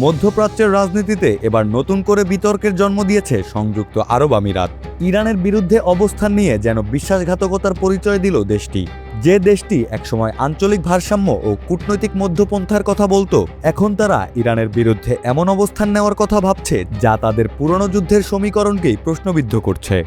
মধ্যপ্রাচ্যের রাজনীতিতে এবার নতুন করে বিতর্কের জন্ম দিয়েছে সংযুক্ত আরব আমিরাত। ইরানের বিরুদ্ধে অবস্থান নিয়ে যেন বিশ্বাসঘাতকতার পরিচয় দিল দেশটি। যে দেশটি একসময় আঞ্চলিক ভারসাম্য ও কূটনৈতিক মধ্যপন্থার কথা বলতো, এখন তারা ইরানের বিরুদ্ধে এমন অবস্থান নেওয়ার কথা ভাবছে যা তাদের পুরনো যুদ্ধের সমীকরণকেই প্রশ্নবিদ্ধ করছে।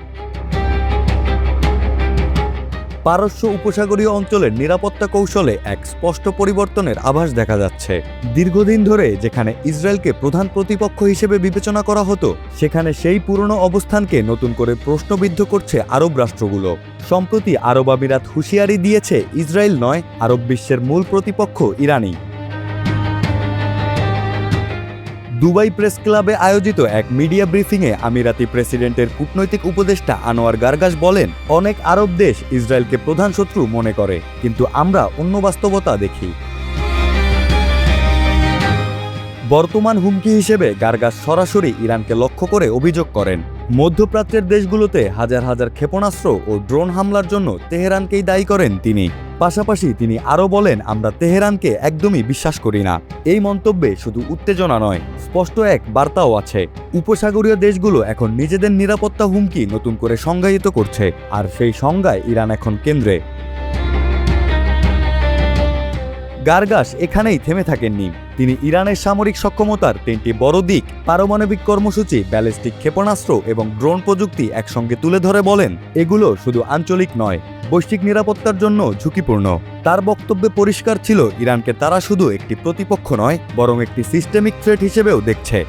পারস্য উপসাগরীয় অঞ্চলের নিরাপত্তা কৌশলে এক স্পষ্ট পরিবর্তনের আভাস দেখা যাচ্ছে। দীর্ঘদিন ধরে যেখানে ইসরায়েলকে প্রধান প্রতিপক্ষ হিসেবে বিবেচনা করা হতো, সেখানে সেই পুরনো অবস্থানকে নতুন করে প্রশ্নবিদ্ধ করছে আরব রাষ্ট্রগুলো। সম্প্রতি আরব আমিরাত হুঁশিয়ারি দিয়েছে ইসরায়েল নয়, আরব বিশ্বের মূল প্রতিপক্ষ ইরানই। দুবাই প্রেস ক্লাবে আয়োজিত এক মিডিয়া ব্রিফিংয়ে আমিরাতি প্রেসিডেন্টের কূটনৈতিক উপদেষ্টা আনোয়ার গারগাশ বলেন, অনেক আরব দেশ ইসরায়েলকে প্রধান শত্রু মনে করে, কিন্তু আমরা অন্য বাস্তবতা দেখি। বর্তমান হুমকি হিসেবে গারগাশ সরাসরি ইরানকে লক্ষ্য করে অভিযোগ করেন, মধ্যপ্রাচ্যের দেশগুলোতে হাজার হাজার ক্ষেপণাস্ত্র ও ড্রোন হামলার জন্য তেহরানকেই দায়ী করেন তিনি। পাশাপাশি তিনি আরও বলেন, আমরা তেহরানকে একদমই বিশ্বাস করি না। এই মন্তব্যে শুধু উত্তেজনা নয়, স্পষ্ট এক বার্তাও আছে। উপসাগরীয় দেশগুলো এখন নিজেদের নিরাপত্তা হুমকি নতুন করে সংজ্ঞায়িত করছে, আর সেই সংজ্ঞায় ইরান এখন কেন্দ্রে। গারগাশ এখানেই থেমে থাকেননি। তিনি ইরানের সামরিক সক্ষমতার 3টি বড় দিক, পারমাণবিক কর্মসূচি, ব্যালিস্টিক ক্ষেপণাস্ত্র এবং ড্রোন প্রযুক্তি একসঙ্গে তুলে ধরে বলেন, এগুলো শুধু আঞ্চলিক নয়, বৈশ্বিক নিরাপত্তার জন্য ঝুঁকিপূর্ণ। তার বক্তব্যে পরিষ্কার ছিল, ইরানকে তারা শুধু একটি প্রতিপক্ষ নয়, বরং একটি সিস্টেমিক থ্রেট হিসেবেও দেখছে।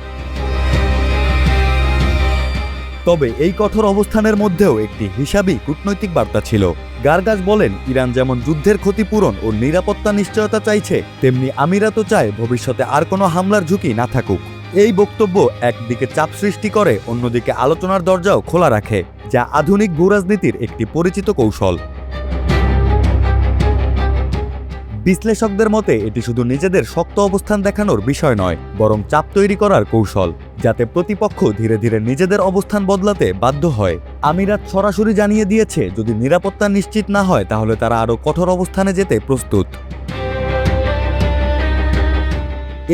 তবে এই কঠোর অবস্থানের মধ্যেও একটি হিসাবী কূটনৈতিক বার্তা ছিল। গারগাশ বলেন, ইরান যেমন যুদ্ধের ক্ষতিপূরণ ও নিরাপত্তা নিশ্চয়তা চাইছে, তেমনি আমিরাতও চায় ভবিষ্যতে আর কোনো হামলার ঝুঁকি না থাকুক। এই বক্তব্য একদিকে চাপ সৃষ্টি করে, অন্যদিকে আলোচনার দরজাও খোলা রাখে, যা আধুনিক ভূরাজনীতির একটি পরিচিত কৌশল। বিশ্লেষকদের মতে এটি শুধু নিজেদের শক্ত অবস্থান দেখানোর বিষয় নয়, বরং চাপ তৈরি করার কৌশল, যাতে প্রতিপক্ষ ধীরে ধীরে নিজেদের অবস্থান বদলাতে বাধ্য হয়। আমিরাত সরাসরি জানিয়ে দিয়েছে, যদি নিরাপত্তা নিশ্চিত না হয় তাহলে তারা আরও কঠোর অবস্থানে যেতে প্রস্তুত।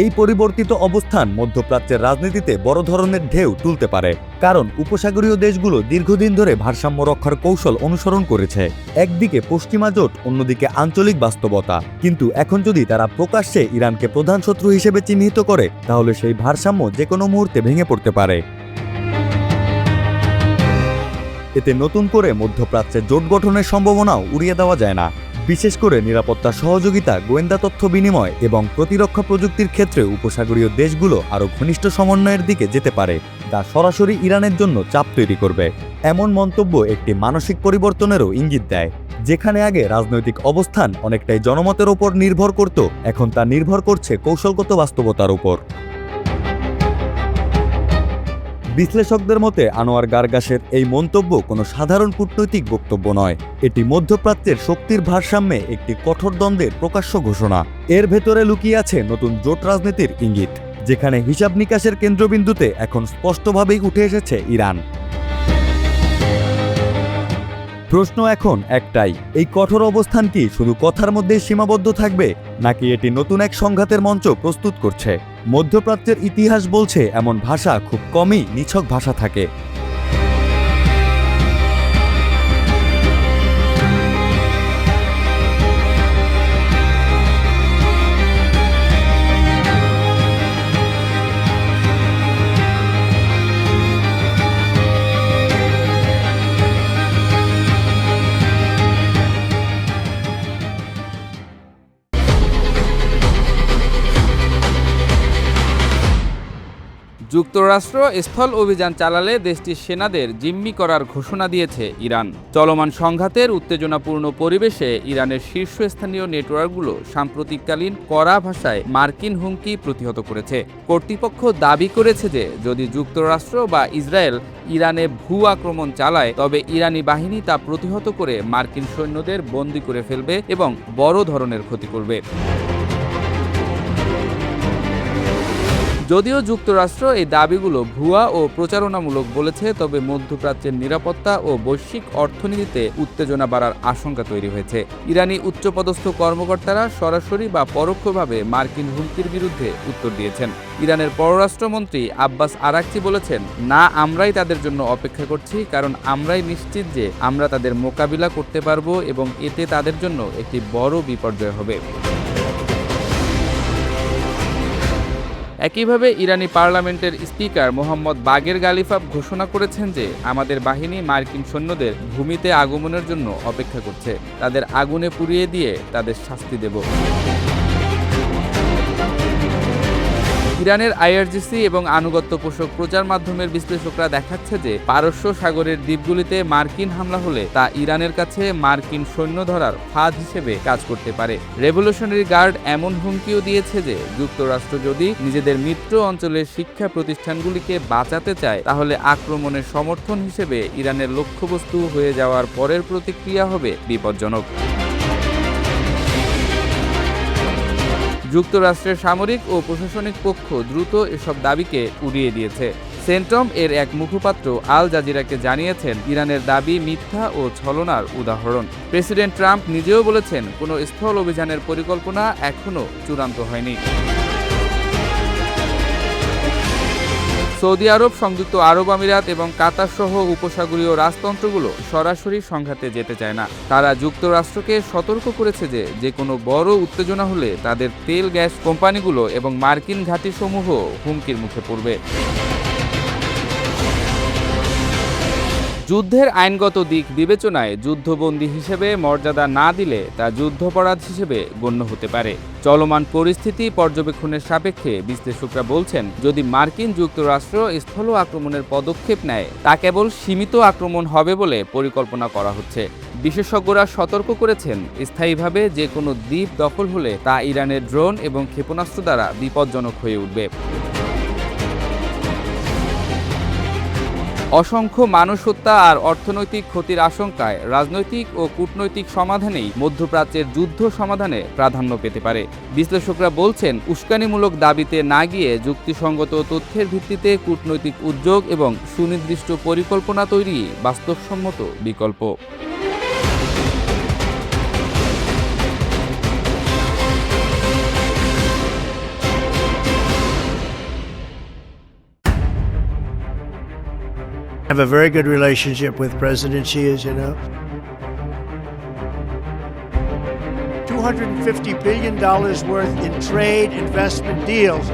এই পরিবর্তিত অবস্থান মধ্যপ্রাচ্যের রাজনীতিতে বড় ধরনের ঢেউ তুলতে পারে, কারণ উপসাগরীয় দেশগুলো দীর্ঘদিন ধরে ভারসাম্য রক্ষার কৌশল অনুসরণ করেছে। একদিকে পশ্চিমা জোট, অন্যদিকে আঞ্চলিক বাস্তবতা। কিন্তু এখন যদি তারা প্রকাশ্যে ইরানকে প্রধান শত্রু হিসেবে চিহ্নিত করে, তাহলে সেই ভারসাম্য যে কোনো মুহূর্তে ভেঙে পড়তে পারে। এতে নতুন করে মধ্যপ্রাচ্যে জোট গঠনের সম্ভাবনাও উড়িয়ে দেওয়া যায় না। বিশেষ করে নিরাপত্তা সহযোগিতা, গোয়েন্দা তথ্য বিনিময় এবং প্রতিরক্ষা প্রযুক্তির ক্ষেত্রে উপসাগরীয় দেশগুলো আরও ঘনিষ্ঠ সমন্বয়ের দিকে যেতে পারে, যা সরাসরি ইরানের জন্য চাপ তৈরি করবে। এমন মন্তব্য একটি মানসিক পরিবর্তনেরও ইঙ্গিত দেয়। যেখানে আগে রাজনৈতিক অবস্থান অনেকটাই জনমতের ওপর নির্ভর করত, এখন তা নির্ভর করছে কৌশলগত বাস্তবতার উপর। বিশ্লেষকদের মতে আনোয়ার গারগাশের এই মন্তব্য কোনো সাধারণ কূটনৈতিক বক্তব্য নয়, এটি মধ্যপ্রাচ্যের শক্তির ভারসাম্যে একটি কঠোর দ্বন্দ্বের প্রকাশ্য ঘোষণা। এর ভেতরে লুকিয়ে আছে নতুন জোট রাজনীতির ইঙ্গিত, যেখানে হিসাব নিকাশের কেন্দ্রবিন্দুতে এখন স্পষ্টভাবেই উঠে এসেছে ইরান। প্রশ্ন এখন একটাই, এই কঠোর অবস্থান কি শুধু কথার মধ্যেই সীমাবদ্ধ থাকবে, নাকি এটি নতুন এক সংঘাতের মঞ্চ প্রস্তুত করছে? মধ্যপ্রাচ্যের ইতিহাস বলছে, এমন ভাষা খুব কমই নিছক ভাষা থাকে। যুক্তরাষ্ট্র স্থল অভিযান চালালে দেশটির সেনাদের জিম্মি করার ঘোষণা দিয়েছে ইরান। চলমান সংঘাতের উত্তেজনাপূর্ণ পরিবেশে ইরানের শীর্ষস্থানীয় নেটওয়ার্কগুলো সাম্প্রতিককালীন কড়া ভাষায় মার্কিন হুমকি প্রতিহত করেছে। কর্তৃপক্ষ দাবি করেছে যে যদি যুক্তরাষ্ট্র বা ইসরায়েল ইরানে ভূ আক্রমণ চালায়, তবে ইরানি বাহিনী তা প্রতিহত করে মার্কিন সৈন্যদের বন্দী করে ফেলবে এবং বড় ধরনের ক্ষতি করবে। যদিও যুক্তরাষ্ট্র এই দাবিগুলো ভুয়া ও প্রচারণামূলক বলেছে, তবে মধ্যপ্রাচ্যের নিরাপত্তা ও বৈশ্বিক অর্থনীতিতে উত্তেজনা বাড়ার আশঙ্কা তৈরি হয়েছে। ইরানি উচ্চপদস্থ কর্মকর্তারা সরাসরি বা পরোক্ষভাবে মার্কিন হুমকির বিরুদ্ধে উত্তর দিয়েছেন। ইরানের পররাষ্ট্রমন্ত্রী আব্বাস আরাকচি বলেছেন, না, আমরাই তাদের জন্য অপেক্ষা করছি, কারণ আমরাই নিশ্চিত যে আমরা তাদের মোকাবিলা করতে পারবো এবং এতে তাদের জন্য একটি বড় বিপর্যয় হবে। একইভাবে ইরানি পার্লামেন্টের স্পিকার মোহাম্মদ বাগের গালিফাব ঘোষণা করেছেন যে আমাদের বাহিনী মার্কিন সৈন্যদের ভূমিতে আগমনের জন্য অপেক্ষা করছে, তাদের আগুনে পুড়িয়ে দিয়ে তাদের শাস্তি দেব। ইরানের আইআরজিসি এবং আনুগত্য পোষক প্রচার মাধ্যমের বিশ্লেষকরা দেখাচ্ছে যে পারস্য সাগরের দ্বীপগুলিতে মার্কিন হামলা হলে তা ইরানের কাছে মার্কিন সৈন্য ধরার ফাঁদ হিসেবে কাজ করতে পারে। রেভলিউশনারি গার্ড এমন হুমকিও দিয়েছে যে যুক্তরাষ্ট্র যদি নিজেদের মিত্র অঞ্চলের শিক্ষা প্রতিষ্ঠানগুলিকে বাঁচাতে চায়, তাহলে আক্রমণের সমর্থন হিসেবে ইরানের লক্ষ্যবস্তু হয়ে যাওয়ার পরের প্রতিক্রিয়া হবে বিপজ্জনক। যুক্তরাষ্ট্রের সামরিক ও প্রশাসনিক পক্ষ দ্রুত এসব দাবিকে উড়িয়ে দিয়েছে। সেন্ট্রম এর এক মুখপাত্র আল জাজিরাকে জানিয়েছেন, ইরানের দাবি মিথ্যা ও ছলনার উদাহরণ। প্রেসিডেন্ট ট্রাম্প নিজেও বলেছেন, কোনো স্থল অভিযানের পরিকল্পনা এখনও চূড়ান্ত হয়নি। সৌদি আরব, সংযুক্ত আরব আমিরাত এবং কাতার সহ উপসাগরীয় রাজতন্ত্রগুলো সরাসরি সংঘাতে যেতে চায় না। তারা যুক্তরাষ্ট্রকে সতর্ক করেছে যে কোনো বড় উত্তেজনা হলে তাদের তেল গ্যাস কোম্পানিগুলো এবং মার্কিন ঘাঁটিসমূহ হুমকির মুখে পড়বে। যুদ্ধের আইনগত দিক বিবেচনায় যুদ্ধবন্দী হিসেবে মর্যাদা না দিলে তা যুদ্ধাপরাধ হিসেবে গণ্য হতে পারে। চলমান পরিস্থিতি পর্যবেক্ষণের সাপেক্ষে বিশ্লেষকরা বলছেন, যদি মার্কিন যুক্তরাষ্ট্র স্থল আক্রমণের পদক্ষেপ নেয়, তা কেবল সীমিত আক্রমণ হবে বলে পরিকল্পনা করা হচ্ছে। বিশেষজ্ঞরা সতর্ক করেছেন, স্থায়ীভাবে যে কোনো দ্বীপ দখল হলে তা ইরানের ড্রোন এবং ক্ষেপণাস্ত্র দ্বারা বিপজ্জনক হয়ে উঠবে। অসংখ্য মানুষ হত্যা আর অর্থনৈতিক ক্ষতির আশঙ্কায় রাজনৈতিক ও কূটনৈতিক সমাধানেই মধ্যপ্রাচ্যের যুদ্ধ সমাধানে প্রাধান্য পেতে পারে। বিশ্লেষকরা বলছেন, উস্কানিমূলক দাবিতে না গিয়ে যুক্তিসঙ্গত তথ্যের ভিত্তিতে কূটনৈতিক উদ্যোগ এবং সুনির্দিষ্ট পরিকল্পনা তৈরি বাস্তবসম্মত বিকল্প। I have a very good relationship with President Xi, as you know. $250 billion worth in trade investment deals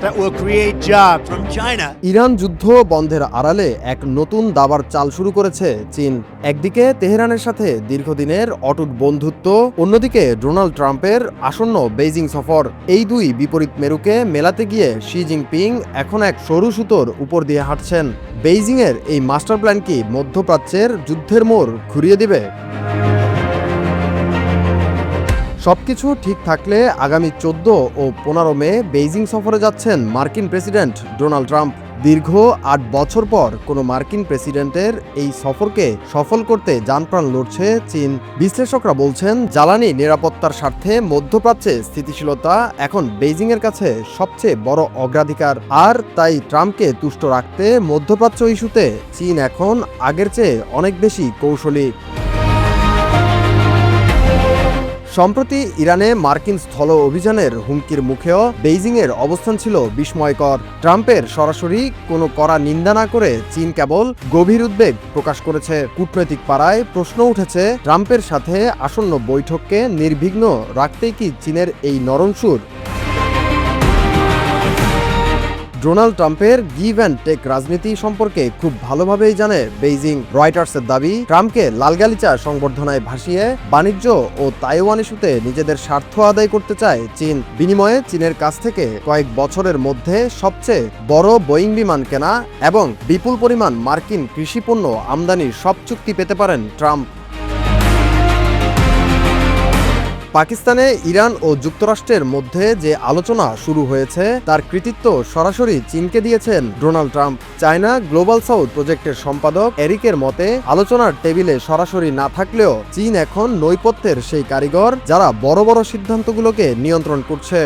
that will create jobs from China. Iran যুদ্ধ বন্ধের আড়ালে এক নতুন দাবার চাল শুরু করেছে চীন। একদিকে তেহরানের সাথে দীর্ঘদিনের অটুট বন্ধুত্ব, অন্যদিকে ডোনাল্ড ট্রাম্পের আসন্ন বেইজিং সফর। এই দুই বিপরীত মেরুকে মেলাতে গিয়ে শি জিনপিং এখন এক সরু সুতোর উপর দিয়ে হাঁটছেন। বেইজিংয়ের এই মাস্টার প্ল্যান কি মধ্যপ্রাচ্যের যুদ্ধের মোড় ঘুরিয়ে দিবে? সবকিছু ঠিক থাকলে আগামী 14 ও 15 মে বেইজিং সফরে যাচ্ছেন মার্কিন প্রেসিডেন্ট ডোনাল্ড ট্রাম্প। দীর্ঘ 8 বছর পর কোনো মার্কিন প্রেসিডেন্টের এই সফরকে সফল করতে জানপ্রাণ লড়ছে চীন। বিশ্লেষকরা বলছেন, জ্বালানি নিরাপত্তার স্বার্থে মধ্যপ্রাচ্যে স্থিতিশীলতা এখন বেইজিংয়ের কাছে সবচেয়ে বড় অগ্রাধিকার। আর তাই ট্রাম্পকে তুষ্ট রাখতে মধ্যপ্রাচ্য ইস্যুতে চীন এখন আগের চেয়ে অনেক বেশি কৌশলী। সম্প্রতি ইরানে মার্কিন স্থল অভিযানের হুমকির মুখেও বেইজিংয়ের অবস্থান ছিল বিস্ময়কর। ট্রাম্পের সরাসরি কোনো কড়া নিন্দা না করে চীন কেবল গভীর উদ্বেগ প্রকাশ করেছে। কূটনৈতিক পাড়ায় প্রশ্ন উঠেছে, ট্রাম্পের সাথে আসন্ন বৈঠককে নির্বিঘ্ন রাখতেই কি চীনের এই নরম সুর? ডোনাল্ড ট্রাম্পের গিভ অ্যান্ড টেক রাজনীতি সম্পর্কে খুব ভালোভাবেই জানে বেইজিং। রয়টার্সের দাবি, ট্রাম্পকে লালগালিচা সংবর্ধনায় ভাসিয়ে বাণিজ্য ও তাইওয়ান ইস্যুতে নিজেদের স্বার্থ আদায় করতে চায় চীন। বিনিময়ে চীনের কাছ থেকে কয়েক বছরের মধ্যে সবচেয়ে বড় বোয়িং বিমান কেনা এবং বিপুল পরিমাণ মার্কিন কৃষিপণ্য আমদানির সব চুক্তি পেতে পারেন ট্রাম্প। পাকিস্তানে ইরান ও যুক্তরাষ্ট্রের মধ্যে যে আলোচনা শুরু হয়েছে তার কৃতিত্ব সরাসরি চীনকে দিয়েছেন Donald Trump. China global south প্রজেক্টের সম্পাদক এরিকের মতে, আলোচনার টেবিলে সরাসরি না থাকলেও চীন এখন নৈপথ্যের সেই কারিগর যারা বড় বড় সিদ্ধান্তগুলোকে নিয়ন্ত্রণ করছে।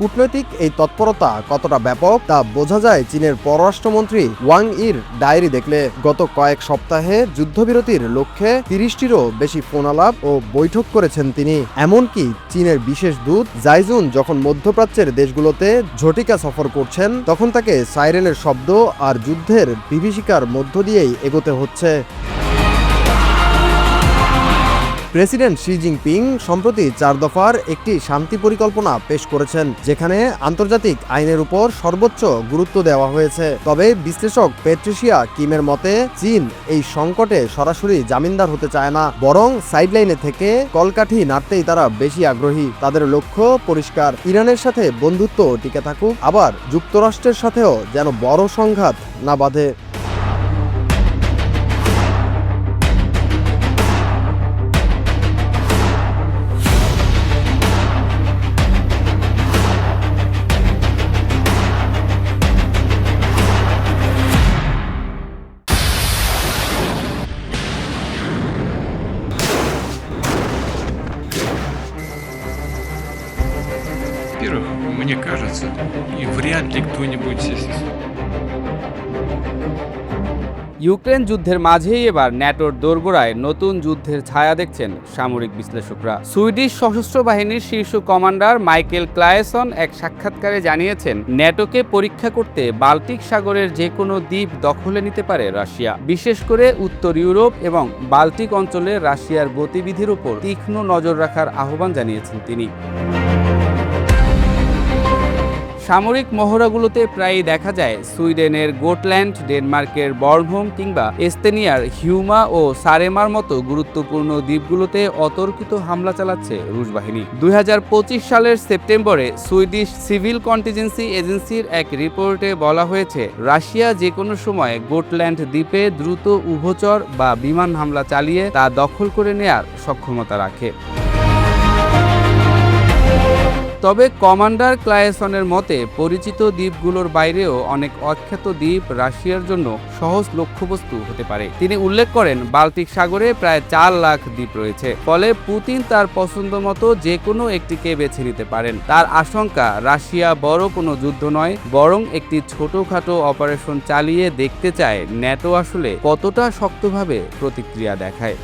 কূটনৈতিক এই তৎপরতা কতটা ব্যাপক তা বোঝা যায় চীনের পররাষ্ট্রমন্ত্রী ওয়াং ইর ডায়েরি দেখলে। গত কয়েক সপ্তাহে যুদ্ধবিরতির লক্ষ্যে 30টিরও বেশি ফোন আলাপ ও বৈঠক করেছেন তিনি। এমনকি চীনের বিশেষ দূত জাইজুন যখন মধ্যপ্রাচ্যের দেশগুলোতে ঝটিকা সফর করছেন তখন তাকে সাইরেনের শব্দ আর যুদ্ধের বিভীষিকার মধ্য দিয়েই এগোতে হচ্ছে। প্রেসিডেন্ট শি জিনপিং সম্প্রতি 4 দফার একটি শান্তি পরিকল্পনা পেশ করেছেন, যেখানে আন্তর্জাতিক আইনের উপর সর্বোচ্চ গুরুত্ব দেওয়া হয়েছে। তবে বিশ্লেষক প্যাট্রিশিয়া কিমের মতে চীন এই সংকটে সরাসরি জামিনদার হতে চায় না, বরং সাইডলাইনে থেকে কলকাঠি নাড়তেই তারা বেশি আগ্রহী। তাদের লক্ষ্য পরিষ্কার, ইরানের সাথে বন্ধুত্ব টিকে থাকুক, আবার যুক্তরাষ্ট্রের সাথেও যেন বড় সংঘাত না বাধে। Во-первых, мне кажется, и вряд ли кто-нибудь здесь ইউক্রেন যুদ্ধের মাঝেই এবার ন্যাটোর দোরগোড়ায় নতুন যুদ্ধের ছায়া দেখছেন সামরিক বিশ্লেষকরা। সুইডিশ সশস্ত্র বাহিনীর শীর্ষ কমান্ডার মাইকেল ক্লায়েসন এক সাক্ষাৎকারে জানিয়েছেন, ন্যাটোকে পরীক্ষা করতে বাল্টিক সাগরের যে কোনো দ্বীপ দখলে নিতে পারে রাশিয়া। বিশেষ করে উত্তর ইউরোপ এবং বাল্টিক অঞ্চলে রাশিয়ার গতিবিধির উপর তীক্ষ্ণ নজর রাখার আহ্বান জানিয়েছেন তিনি। সামরিক মহড়াগুলোতে প্রায়ই দেখা যায় সুইডেনের গোটল্যান্ড, ডেনমার্কের বর্নহোম কিংবা এস্তোনিয়ার হিউমা ও সারেমার মতো গুরুত্বপূর্ণ দ্বীপগুলোতে অতর্কিত হামলা চালাচ্ছে রুশ বাহিনী। 2025 সালের সেপ্টেম্বরে সুইডিশ সিভিল কন্টিজেন্সি এজেন্সির এক রিপোর্টে বলা হয়েছে, রাশিয়া যে কোনো সময় গোটল্যান্ড দ্বীপে দ্রুত উভচর বা বিমান হামলা চালিয়ে তা দখল করে নেয়ার সক্ষমতা রাখে। তবে কমান্ডার ক্লায়েসনের মতে পরিচিত দ্বীপগুলোর বাইরেও অনেক অখ্যাত দ্বীপ রাশিয়ার জন্য সহজ লক্ষ্যবস্তু হতে পারে। তিনি উল্লেখ করেন, বাল্টিক সাগরে প্রায় 4 লাখ দ্বীপ রয়েছে, ফলে পুতিন তার পছন্দ মতো যে কোনো একটিকে বেছে নিতে পারেন। তার আশঙ্কা, রাশিয়া বড় কোনো যুদ্ধ নয়, বরং একটি ছোটখাটো অপারেশন চালিয়ে দেখতে চায় ন্যাটো আসলে কতটা শক্তভাবে প্রতিক্রিয়া দেখায়।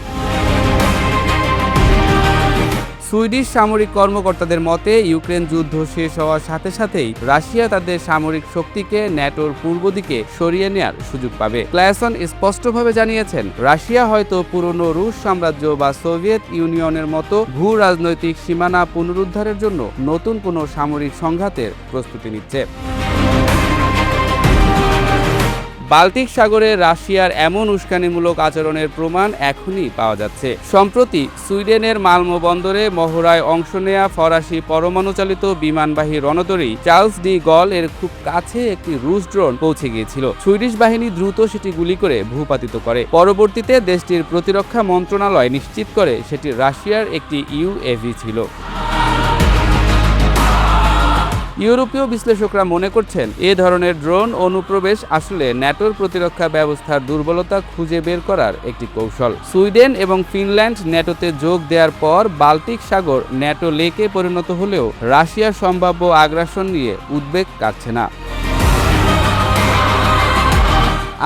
সুইডিশ সামরিক কর্মকর্তাদের মতে ইউক্রেন যুদ্ধ শেষ হওয়ার সাথে সাথেই রাশিয়া তাদের সামরিক শক্তিকে ন্যাটোর পূর্ব দিকে সরিয়ে নেয়ার সুযোগ পাবে। ক্লায়েসন স্পষ্টভাবে জানিয়েছেন, রাশিয়া হয়তো পুরনো রুশ সাম্রাজ্য বা সোভিয়েত ইউনিয়নের মতো ভূ রাজনৈতিক সীমানা পুনরুদ্ধারের জন্য নতুন কোনো সামরিক সংঘাতের প্রস্তুতি নিচ্ছে। বাল্টিক সাগরে রাশিয়ার এমন উস্কানিমূলক আচরণের প্রমাণ এখনই পাওয়া যাচ্ছে। সম্প্রতি সুইডেনের মালমো বন্দরে মহড়ায় অংশ নেয়া ফরাসি পরমাণুচালিত বিমানবাহী রণতরী চার্লস ডি গল এর খুব কাছে একটি রুশ ড্রোন পৌঁছে গিয়েছিল। সুইডিশ বাহিনী দ্রুত সেটি গুলি করে ভূপাতিত করে। পরবর্তীতে দেশটির প্রতিরক্ষা মন্ত্রণালয় নিশ্চিত করে সেটি রাশিয়ার একটি ইউএভি ছিল। ইউরোপীয় বিশ্লেষকরা মনে করছেন, এ ধরনের ড্রোন অনুপ্রবেশ আসলে ন্যাটোর প্রতিরক্ষা ব্যবস্থার দুর্বলতা খুঁজে বের করার একটি কৌশল। সুইডেন এবং ফিনল্যান্ড ন্যাটোতে যোগ দেওয়ার পর বাল্টিক সাগর ন্যাটো লেকে পরিণত হলেও রাশিয়ার সম্ভাব্য আগ্রাসন নিয়ে উদ্বেগ কাটছে না।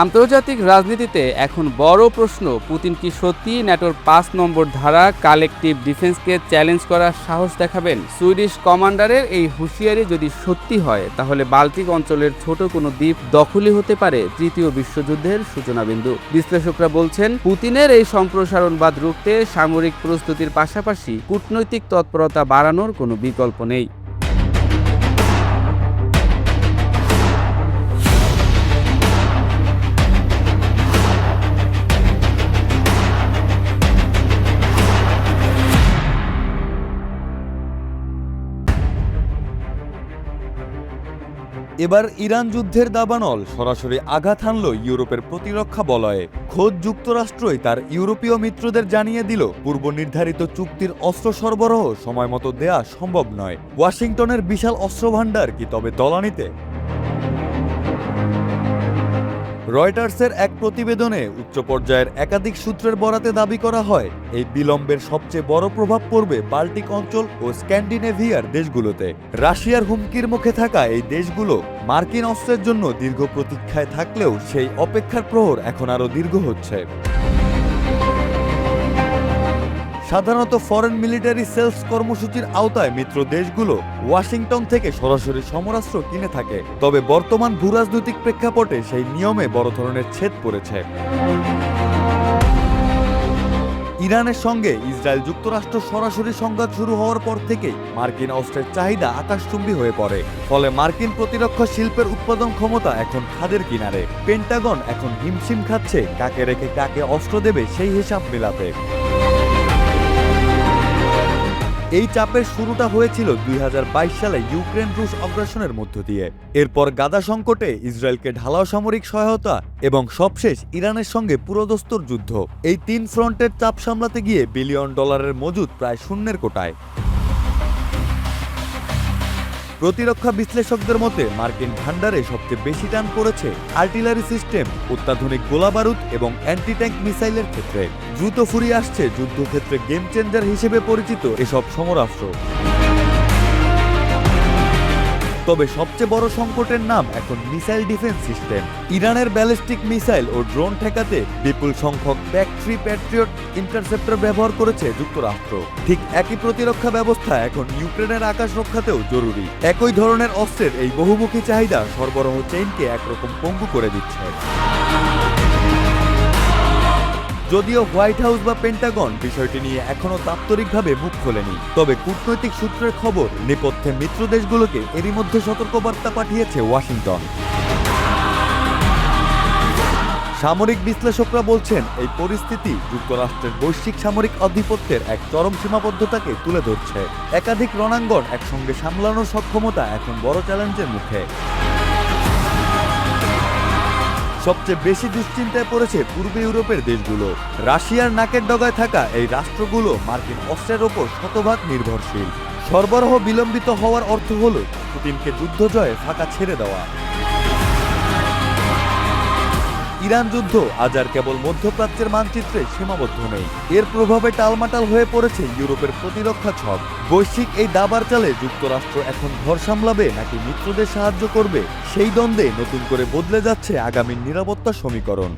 আন্তর্জাতিক রাজনীতিতে এখন বড় প্রশ্ন, পুতিন কি সত্যিই ন্যাটোর 5 নম্বর ধারা কালেকটিভ ডিফেন্সকে চ্যালেঞ্জ করার সাহস দেখাবেন? সুইডিশ কমান্ডারের এই হুঁশিয়ারি যদি সত্যি হয়, তাহলে বাল্টিক অঞ্চলের ছোট কোনো দ্বীপ দখলই হতে পারে তৃতীয় বিশ্বযুদ্ধের সূচনাবিন্দু। বিশ্লেষকরা বলছেন, পুতিনের এই সম্প্রসারণবাদ রুখতে সামরিক প্রস্তুতির পাশাপাশি কূটনৈতিক তৎপরতা বাড়ানোর কোনো বিকল্প নেই। এবার ইরান যুদ্ধের দাবানল সরাসরি আঘাত হানল ইউরোপের প্রতিরক্ষা বলয়ে। খোদ যুক্তরাষ্ট্রই তার ইউরোপীয় মিত্রদের জানিয়ে দিল, পূর্ব নির্ধারিত চুক্তির অস্ত্র সরবরাহ সময়মতো দেয়া সম্ভব নয়। ওয়াশিংটনের বিশাল অস্ত্রভাণ্ডার কি তবে তলানিতে? রয়টার্সের এক প্রতিবেদনে উচ্চ পর্যায়ের একাধিক সূত্রের বরাতে দাবি করা হয় এই বিলম্বের সবচেয়ে বড় প্রভাব পড়বে বাল্টিক অঞ্চল ও স্ক্যান্ডিনেভিয়ার দেশগুলোতে। রাশিয়ার হুমকির মুখে থাকা এই দেশগুলো মার্কিন অস্ত্রের জন্য দীর্ঘ প্রতীক্ষায় থাকলেও সেই অপেক্ষার প্রহর এখন আরও দীর্ঘ হচ্ছে। সাধারণত ফরেন মিলিটারি সেলস কর্মসূচির আওতায় মিত্র দেশগুলো ওয়াশিংটন থেকে সরাসরি সমরাস্ত্র কিনে থাকে, তবে বর্তমান ভূরাজনৈতিক প্রেক্ষাপটে সেই নিয়মে বড় ধরনের ছেদ পড়েছে। ইরানের সঙ্গে ইসরায়েল যুক্তরাষ্ট্র সরাসরি সংঘাত শুরু হওয়ার পর থেকেই মার্কিন অস্ত্রের চাহিদা আকাশচুম্বী হয়ে পড়ে, ফলে মার্কিন প্রতিরক্ষা শিল্পের উৎপাদন ক্ষমতা এখন খাদের কিনারে। পেন্টাগন এখন হিমশিম খাচ্ছে কাকে রেখে কাকে অস্ত্র দেবে সেই হিসাব মেলাতে। এই চাপের শুরুটা হয়েছিল 2022 সালে ইউক্রেন রুশ অগ্রাসনের মধ্য দিয়ে। এরপর গাজা সংকটে ইসরায়েলকে ঢালাও সামরিক সহায়তা এবং সবশেষ ইরানের সঙ্গে পুরোদস্তুর যুদ্ধ। এই তিন ফ্রন্টের চাপ সামলাতে গিয়ে বিলিয়ন ডলারের মজুদ প্রায় শূন্যের কোটায়। প্রতিরক্ষা বিশ্লেষকদের মতে মার্কিন ভান্ডারে সবচেয়ে বেশি টান পড়েছে আর্টিলারি সিস্টেম, অত্যাধুনিক গোলাবারুদ এবং অ্যান্টি ট্যাঙ্ক মিসাইলের ক্ষেত্রে। দ্রুত ফুরিয়ে আসছে যুদ্ধক্ষেত্রে গেম চেঞ্জার হিসেবে পরিচিত এসব সমরাস্ত্র। তবে সবচেয়ে বড় সংকটের নাম এখন মিসাইল ডিফেন্স সিস্টেম। ইরানের ব্যালিস্টিক মিসাইল ও ড্রোন ঠেকাতে বিপুল সংখ্যক PAC-3 প্যাট্রিয়ট ইন্টারসেপ্টর ব্যবহার করেছে যুক্তরাষ্ট্র। ঠিক একই প্রতিরক্ষা ব্যবস্থা এখন ইউক্রেনের আকাশ রক্ষাতেও জরুরি। একই ধরনের অস্ত্রের এই বহুমুখী চাহিদা সরবরাহ চেইনকে একরকম পঙ্গু করে দিচ্ছে। যদিও হোয়াইট হাউস বা পেন্টাগন বিষয়টি নিয়ে এখনও দাপ্তরিকভাবে মুখ খোলেনি, তবে কূটনৈতিক সূত্রের খবর নেপথ্যে মিত্র দেশগুলোকে এরই মধ্যে সতর্কবার্তা পাঠিয়েছে ওয়াশিংটন। সামরিক বিশ্লেষকরা বলছেন এই পরিস্থিতি যুক্তরাষ্ট্রের বৈশ্বিক সামরিক আধিপত্যের এক চরম সীমাবদ্ধতাকে তুলে ধরছে। একাধিক রণাঙ্গন একসঙ্গে সামলানোর সক্ষমতা এখন বড় চ্যালেঞ্জের মুখে। সবচেয়ে বেশি দুশ্চিন্তায় পড়েছে পূর্ব ইউরোপের দেশগুলো। রাশিয়ার নাকের ডগায় থাকা এই রাষ্ট্রগুলো মার্কিন অস্ত্রের ওপর শতভাগ নির্ভরশীল। সরবরাহ বিলম্বিত হওয়ার অর্থ হল পুতিনকে যুদ্ধ জয়ে ফাঁকা ছেড়ে দেওয়া। ইরান যুদ্ধ আজ আর কেবল মধ্যপ্রাচ্যের মানচিত্রে সীমাবদ্ধ নেই, এর প্রভাবে টালমাটাল হয়ে পড়েছে ইউরোপের প্রতিরক্ষা ছক। বৈশ্বিক এই দাবার চালে যুক্তরাষ্ট্র এখন ঘর সামলাবে নাকি মিত্রদের সাহায্য করবে, সেই দ্বন্দ্বে নতুন করে বদলে যাচ্ছে আগামী নিরাপত্তা সমীকরণ।